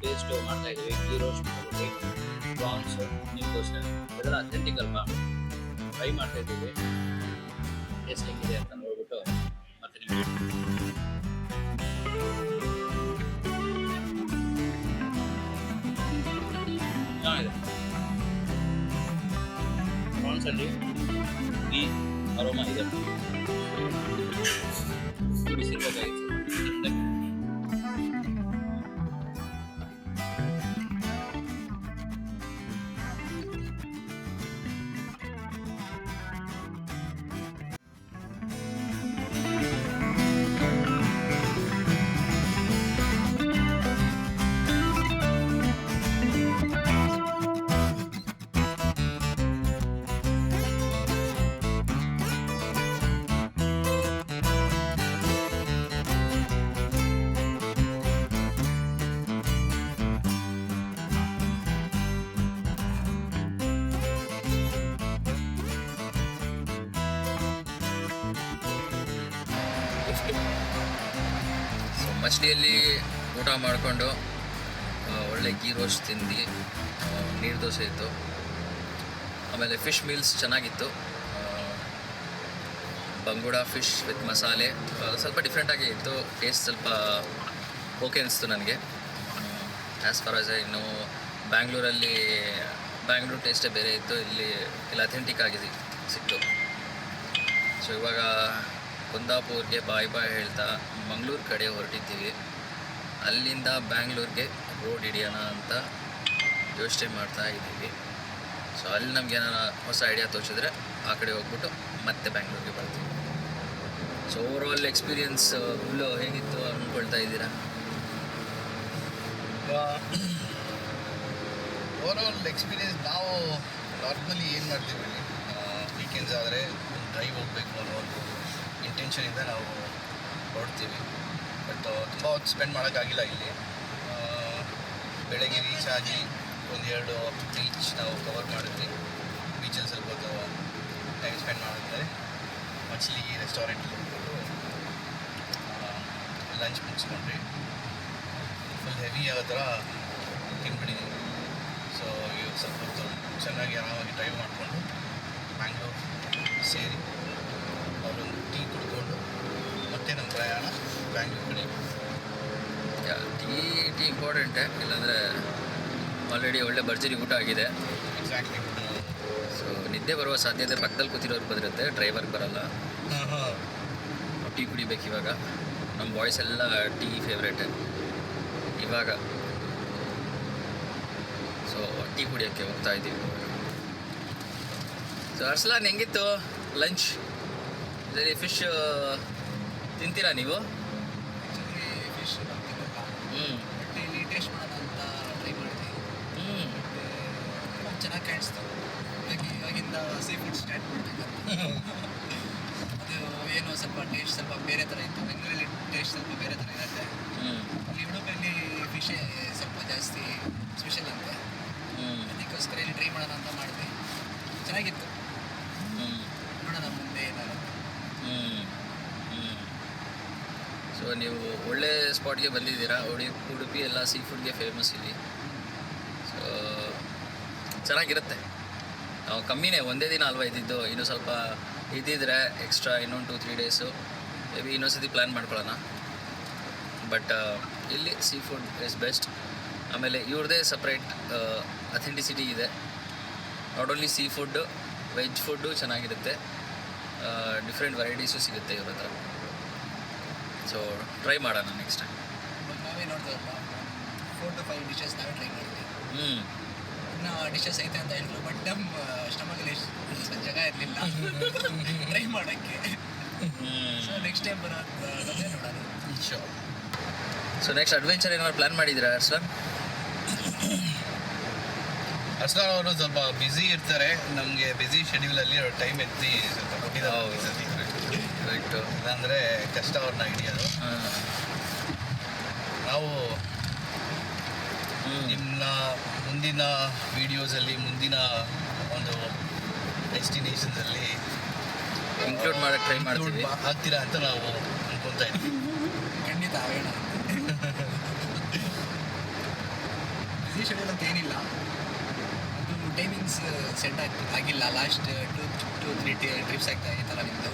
Taste ಮಾಡ್ತಾ ಇದ್ದೀವಿ. Ghee roast ಮಾಡ್ತೀವಿ, ಪ್ರಾನ್ಸ್, ನೀರ್ದೋಸೆ ಇದೆಲ್ಲ ಅಥೆಂಟಿಕ್ ಅಲ್ವಾ, ಟ್ರೈ ಮಾಡ್ತಾ ಇದ್ದೀವಿ. ಟೇಸ್ಟ್ ಹೆಂಗಿದೆ ಅಂತ ನೋಡ್ಬಿಟ್ಟು ಮತ್ತೆ ನಿಮಗೆ ಚೆನ್ನಾಗಿದೆ. ಪ್ರಾನ್ಸ್ ಅಲ್ಲಿ ಈ ಅರೋಮಾ ಇದೆ, ಬಿಸಿರ್ಬೇಕಾಗಿತ್ತು. ಸೊ ಮಚ್ಲಿಯಲ್ಲಿ ಊಟ ಮಾಡಿಕೊಂಡು ಒಳ್ಳೆ ಗೀ ರೋಸ್ಟ್ ತಿಂದು, ನೀರು ದೋಸೆ ಇತ್ತು, ಆಮೇಲೆ ಫಿಶ್ ಮೀಲ್ಸ್ ಚೆನ್ನಾಗಿತ್ತು. ಬಂಗುಡ ಫಿಶ್ ವಿತ್ ಮಸಾಲೆ ಸ್ವಲ್ಪ ಡಿಫ್ರೆಂಟಾಗಿ ಇತ್ತು. ಟೇಸ್ಟ್ ಸ್ವಲ್ಪ ಓಕೆ ಅನಿಸ್ತು ನನಗೆ. ಆ್ಯಸ್ ಫಾರ್ ಆಸ್ ಇನ್ನು ಬ್ಯಾಂಗ್ಳೂರು ಟೇಸ್ಟೇ ಬೇರೆ ಇತ್ತು, ಇಲ್ಲಿ ಅಥೆಂಟಿಕ್ ಆಗಿ ಸಿಕ್ತು. ಸೊ ಇವಾಗ ಕುಂದಾಪುರ್ಗೆ ಬಾಯ್ ಹೇಳ್ತಾ ಮಂಗಳೂರು ಕಡೆ ಹೊರಟಿದ್ದೀವಿ. ಅಲ್ಲಿಂದ ಬ್ಯಾಂಗ್ಳೂರಿಗೆ ರೋಡ್ ಹಿಡಿಯೋಣ ಅಂತ ಯೋಚನೆ ಮಾಡ್ತಾ ಇದ್ದೀವಿ. ಸೊ ಅಲ್ಲಿ ನಮ್ಗೆ ಏನಾರ ಹೊಸ ಐಡಿಯಾ ತೋಚಿದ್ರೆ ಆ ಕಡೆ ಹೋಗ್ಬಿಟ್ಟು ಮತ್ತೆ ಬ್ಯಾಂಗ್ಳೂರಿಗೆ ಬರ್ತೀವಿ. ಸೊ ಓವರಾಲ್ ಎಕ್ಸ್ಪೀರಿಯನ್ಸ್ ಫುಲ್ಲು ಹೇಗಿತ್ತು ಅಂದ್ಕೊಳ್ತಾ ಇದ್ದೀರಾ? ಓವರಾಲ್ ಎಕ್ಸ್ಪೀರಿಯನ್ಸ್ ನಾವು ನಾರ್ಮಲಿ ಏನು ಮಾಡ್ತೀವಿ, ವೀಕೆಂಡ್ಸ್ ಆದರೆ ಡ್ರೈವ್ ಹೋಗಬೇಕು ಅನ್ನೋ ಒಂದು ಇಂಟೆನ್ಷನಿಂದ ನಾವು ಹೊರಡ್ತೀವಿ. ಬಟ್ ತುಂಬ ಹೊತ್ತು ಸ್ಪೆಂಡ್ ಮಾಡೋಕ್ಕಾಗಿಲ್ಲ ಇಲ್ಲಿ. ಬೆಳಗ್ಗೆ ರೀಚ್ ಆಗಿ ಒಂದೆರಡು ಬೀಚ್ ನಾವು ಕವರ್ ಮಾಡಿದ್ವಿ. ಬೀಚಲ್ಲಿ ಸ್ವಲ್ಪ ಹೊತ್ತು ಟೈಮ್ ಸ್ಪೆಂಡ್ ಮಾಡಿದ್ಮೇಲೆ ಮಚ್ಲಿ ರೆಸ್ಟೋರೆಂಟಲ್ಲಿ ಹೋಗ್ಬಿಟ್ಟು ಲಂಚ್ ಮುಗಿಸ್ಕೊಂಡ್ರಿ. ಫುಲ್ ಹೆವಿ ಆಗೋ ಥರ ತಿಂದ್ಬಿಟ್ಟಿದ್ದೀವಿ. ಸೊ ಇವಾಗ ಸ್ವಲ್ಪ ಹೊತ್ತು ಚೆನ್ನಾಗಿ ಆರಾಮಾಗಿ ಡ್ರೈವ್ ಮಾಡಿಕೊಂಡು ಬ್ಯಾಂಗ್ಳೂರು ಸೇರಿ ಅವರೊಂದು ಟೀ ಕುಡ್ಕೊಂಡು ಮತ್ತೆ ನಮ್ಮ ಪ್ರಯಾಣ ಬ್ಯಾಂಗ್ಳೂರು ಕಡೆ. ಟೀ ಇಂಪಾರ್ಟೆಂಟೇ, ಇಲ್ಲಾಂದರೆ ಆಲ್ರೆಡಿ ಒಳ್ಳೆ ಭರ್ಜರಿ ಊಟ ಆಗಿದೆ. ಎಕ್ಸಾಕ್ಟ್ಲಿ. ಸೊ ನಿದ್ದೆ ಬರುವ ಸಾಧ್ಯತೆ ಪಕ್ಕದಲ್ಲಿ ಕೂತಿರೋರು ಬಂದಿರುತ್ತೆ, ಡ್ರೈವರ್ಗೆ ಬರೋಲ್ಲ. ಟೀ ಕುಡಿಬೇಕು ಇವಾಗ. ನಮ್ಮ ಬಾಯ್ಸ್ ಎಲ್ಲ ಟೀ ಫೇವ್ರೇಟೆ ಇವಾಗ. ಸೊ ಟೀ ಕುಡಿಯೋಕ್ಕೆ ಹೋಗ್ತಾ ಇದ್ದೀವಿ. ಸೊ ಅರ್ಸಲಾನ್ ಹೆಂಗಿತ್ತು ಲಂಚ್? ಇದರಲ್ಲಿ ಫಿಶ್ ತಿಂತೀರಾ ನೀವು? ಫಿಶ್ ಬರ್ತಿದ್ದಲ್ಲ, ಬಟ್ ಇಲ್ಲಿ ಟೇಸ್ಟ್ ಮಾಡೋಣ ಅಂತ ಟ್ರೈ ಮಾಡಿದ್ವಿ. ಚೆನ್ನಾಗಿ ಕಾಣಿಸ್ತು. ಇವಾಗಿಂದ ಸೀ ಫುಡ್ ಸ್ಟಾರ್ಟ್ ಮಾಡಬೇಕಂತ. ಅದು ಏನೋ ಸ್ವಲ್ಪ ಟೇಸ್ಟ್ ಸ್ವಲ್ಪ ಬೇರೆ ಥರ ಇತ್ತು. ಬೆಂಗಳೂರಲ್ಲಿ ಟೇಸ್ಟ್ ಸ್ವಲ್ಪ ಬೇರೆ ಥರ ಇರುತ್ತೆ. ಇಲ್ಲಿ ಉಡುಪಿಯಲ್ಲಿ ಫಿಶೇ ಸ್ವಲ್ಪ ಜಾಸ್ತಿ ಸ್ಪೆಷಲ್ ಅಂತೆ. ಅದಕ್ಕೋಸ್ಕರ ಇಲ್ಲಿ ಟ್ರೈ ಮಾಡೋಣ ಅಂತ ಮಾಡಿದ್ವಿ. ಚೆನ್ನಾಗಿತ್ತು. ನೋಡೋಣ ಮುಂದೆ ಏನಾಗುತ್ತೆ. ಸೊ ನೀವು ಒಳ್ಳೆ ಸ್ಪಾಟ್ಗೆ ಬಂದಿದ್ದೀರಾ. ಉಡುಪಿ ಎಲ್ಲ ಸೀ ಫುಡ್ಗೆ ಫೇಮಸ್ ಇಲ್ಲಿ. ಸೊ ಚೆನ್ನಾಗಿರುತ್ತೆ. ನಾವು ಕಮ್ಮಿನೇ, ಒಂದೇ ದಿನ ಅಲ್ವಾ ಇದ್ದಿದ್ದು. ಇನ್ನೂ ಸ್ವಲ್ಪ ಇದ್ದಿದ್ರೆ ಎಕ್ಸ್ಟ್ರಾ ಇನ್ನೊಂದು 2-3 ಡೇಸು ಮೇ ಬಿ ಇನ್ನೊಂದ್ಸತಿ ಪ್ಲ್ಯಾನ್ ಮಾಡ್ಕೊಳ್ಳೋಣ. ಬಟ್ ಇಲ್ಲಿ ಸೀ ಫುಡ್ ಇಸ್ ಬೆಸ್ಟ್. ಆಮೇಲೆ ಇವ್ರದ್ದೇ ಸಪ್ರೇಟ್ ಅಥೆಂಟಿಸಿಟಿ ಇದೆ. Not only sea food, veg food ಚೆನ್ನಾಗಿರುತ್ತೆ. ಡಿಫ್ರೆಂಟ್ ವೆರೈಟೀಸು ಸಿಗುತ್ತೆ ಇವ್ರ ಹತ್ರ. ಸೊ ಟ್ರೈ ಮಾಡೋಣ ನೆಕ್ಸ್ಟ್ ಟೈಮ್. ನಾವೇ ನೋಡ್ತೀವಲ್ಲ, 4 to 5 ಡಿಶಸ್ ನಾವೇ ಟ್ರೈ ಮಾಡಿದ್ವಿ. ಇನ್ನು ಡಿಶಸ್ ಐತೆ ಅಂತ ಹೇಳಿದ್ರು, ಬಟ್ ನಮ್ಮ ಸ್ಟಮಕಲ್ಲಿ ಎಷ್ಟು ಜಾಗ ಇರಲಿಲ್ಲ ಟ್ರೈ ಮಾಡೋಕ್ಕೆ. ಸೊ ನೆಕ್ಸ್ಟ್ ಟೈಮ್ ಬರೋದೇ ನೋಡೋಣ. ಸೊ ನೆಕ್ಸ್ಟ್ ಅಡ್ವೆಂಚರ್ ಏನಾದ್ರು ಪ್ಲ್ಯಾನ್ ಮಾಡಿದ್ದೀರಾ ಅರ್ಸಲಾನ್? ಅರ್ಸಲಾನ್ ಅವರು ಸ್ವಲ್ಪ ಬ್ಯುಸಿ ಇರ್ತಾರೆ. ನಮಗೆ ಬ್ಯುಸಿ ಶೆಡ್ಯೂಲಲ್ಲಿ ಟೈಮ್ ಎತ್ತಿ ಸ್ವಲ್ಪ ಕೊಟ್ಟಿದ್ದಾರೆ. ರೈಟು, ಇಲ್ಲಾಂದರೆ ಕಷ್ಟ ಅವ್ರನ್ನ ಹಿಡಿಯೋದು. ನಾವು ನಿಮ್ಮ ಮುಂದಿನ ವೀಡಿಯೋಸಲ್ಲಿ, ಮುಂದಿನ ಒಂದು ಡೆಸ್ಟಿನೇಷನ್ಸಲ್ಲಿ ಇನ್ಕ್ಲೂಡ್ ಮಾಡೋಕ್ಕೆ ಟ್ರೈ ಮಾಡ್ತೀವಿ. ಆಗ್ತೀರಾ ಅಂತ ನಾವು ಅನ್ಕೊತಾ ಇದ್ದೀವಿ. ಖಂಡಿತ ಆಗೋಣ. ಬಿಸಿ ಶೆಡ್ಯೂಲ್ ಅಂತ ಏನಿಲ್ಲ, ಅದು ಟೈಮಿಂಗ್ಸ್ ಸೆಟ್ ಆಗಿಲ್ಲ. ಲಾಸ್ಟ್ 2-3 ಟ್ರಿಪ್ಸ್ ಆಗ್ತಾ ಈ ಥರ ನಿಂತು